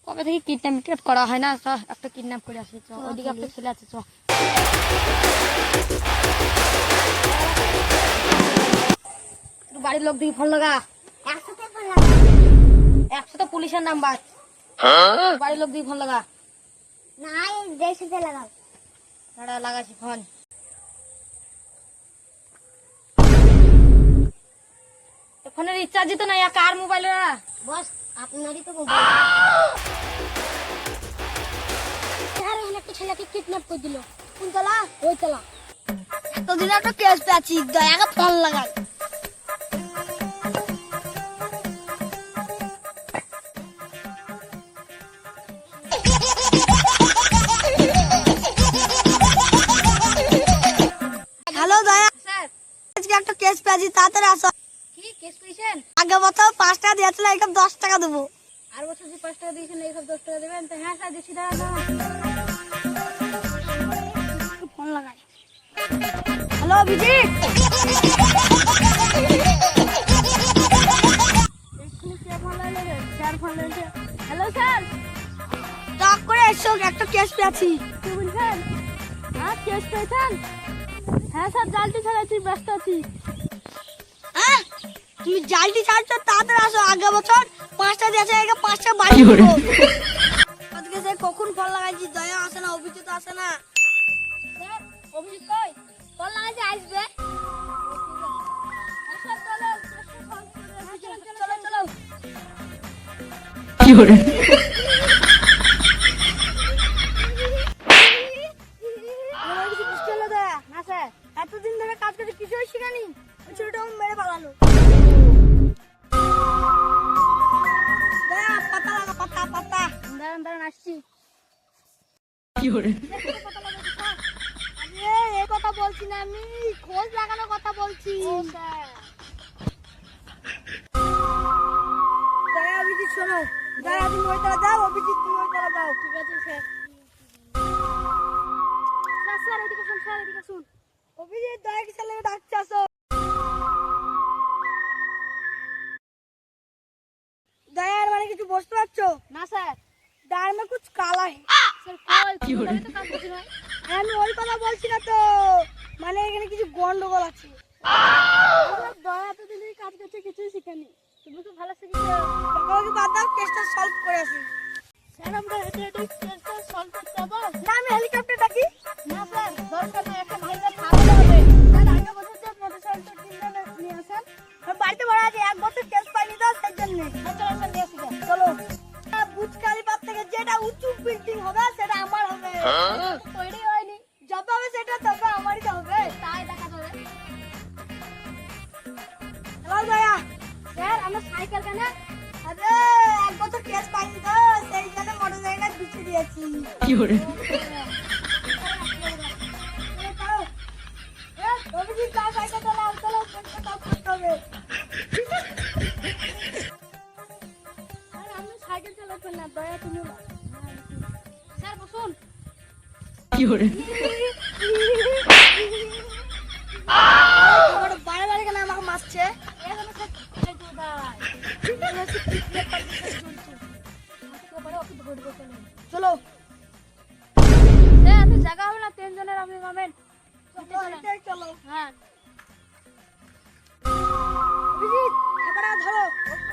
কবে থেকে কিডন্যাপ করা হয় না, একটা কিডন্যাপ করে আসি। ওইদিকে একটা ছেলে আছে, বাড়ির লোক দিকে ফোন লাগা। 100 তো পুলিশের নাম্বার। বাড়ির লোক দিকে ফোন লাগা। না 150 লাগাও। দাঁড়া লাগাচ্ছি ফোন। ফোনের রিচার্জ তো নাই, কার মোবাইল? বস আপনারই তো মোবাইল। একটা ছেলেকে কিডন্যাপ করে দিল। কোন তলা? ওই তলা। এতদিন একটা কেস পেয়েছি, দয়াকে ফোন লাগাই। হ্যালো দয়া, আজকে একটা কেস পেয়েছি, তাড়াতাড়ি আসো। কি কেস পেয়েছেন? আগে বছর 5 টাকা দিয়েছিল, এখন 10 টাকা দেবো। আর বছর যে 5 টাকা দিয়েছেন, এই সব 10 টাকা দেবেন? তো হ্যাঁ স্যার দিচ্ছি, দাঁড়ান। ফোন লাগাই। হ্যালো অভিজিৎ, হ্যালো স্যার, টক করে এসো, একটা কেস পেয়েছি। কি বলছেন? হ্যাঁ কেস পেয়েছেন? হ্যাঁ স্যার, জালটি ছাড়াচ্ছি, ব্যস্ত আছি। হ্যাঁ তুমি জালটি ছাড়ছো, তাড়াতাড়ি আসো। আগে বছর 5 টাকা দিয়েছে, এখন 5 টাকা বাড়ি দেবো। আজকে সে কখন ফোন লাগাইছি, দয়া আসে না, অভিজিৎ আসে না। স্যার অভিজিৎ কই? ফোন লাগাইছি, আসবে। চলো চলো। কি করে? না স্যার, এতদিন ধরে কাজ করে কিছুই শিখানি, ওই ছেলেটা আমার মেরে পালালো। দয়া পাতা লাগা, পাতা পাতা। দাঁড়ান আসছি। কি করে? আরে এই কথা বলছি না, আমি খোঁজ লাগানোর কথা বলছি। দয়া অভিজিৎ শোনো, দয়া তুমি ওই তারা যাও, অভিজিৎ তুমি ওই তারা যাও। ঠিক আছে স্যার। স্যার এদিকে শুন, স্যার এদিকে শুন। অভিজিৎ দয়াকে ছেলে ডাকছে, আসো। দয়ার মানে কিছু বুঝতে পারছো? না স্যার। দাঁড় মে কুছ কালা है। স্যার কই? কি করে? তো কাজ করছি না। আমি ওই কথা বলছি না তো, মানে এখানে কিছু গন্ডগোল আছে। দয়া এতদিন ধরে কাজ করছে, কিছুই শিখেনি। তুমি তো ভালো শিখেছো। আমাকে বাদ দাও, কেসটা সলভ করে আসি। স্যার আমরা হেঁটে হেঁটে কেসটা সলভ করতে যাবো? না আমি হেলিকপ্টার ডাকি। না স্যার, দরকার নেই, একটা ভাইকে থাকতে হবে। স্যার আগে বছর যে মোটরসাইকেল কিনে নিয়ে আসেন। আমি বাড়িতে ভরা আছে, 1 বছর কেস পাইনি তো, সেই জন্য। চলো স্যার নিয়ে আসি। চলো। বুজ কালীপার থেকে যেটা উঁচু বিল্ডিং হবে সেটা আমার হবে। তৈরি হয়নি, যবে হবে সেটা তবে আমারই তো হবে। তাই দেখা যাবে। হ্যালো দয়া। স্যার আমরা সাইকেল কেন? আরে 1 বছর কেস পাইনি তো, সেই জন্য মোটরসাইকেল বিছিয়ে দিয়েছি। কি করে? অভিজিৎ যাও, সাইকেল চালাও, চলো কেসটা সলভ করতে হবে। স্যার আমি সাইকেল চালাচ্ছি না, দয়া তুমি না। স্যার বসুন। কি করে? আমার বারে বারে কেন আমাকে মারছে? এখানে স্যার এই তো ভাই। এখানে হচ্ছে কিডন্যাপ পারমিশন চলছে। আজকে পরে ওকে ধরবো কেন? চলো। স্যার এত জায়গা হবে না, 3 জনের আপনি পাবেন। এটাই চলো। হ্যাঁ। অভিজিৎ ক্যামেরা ধরো। ওকে।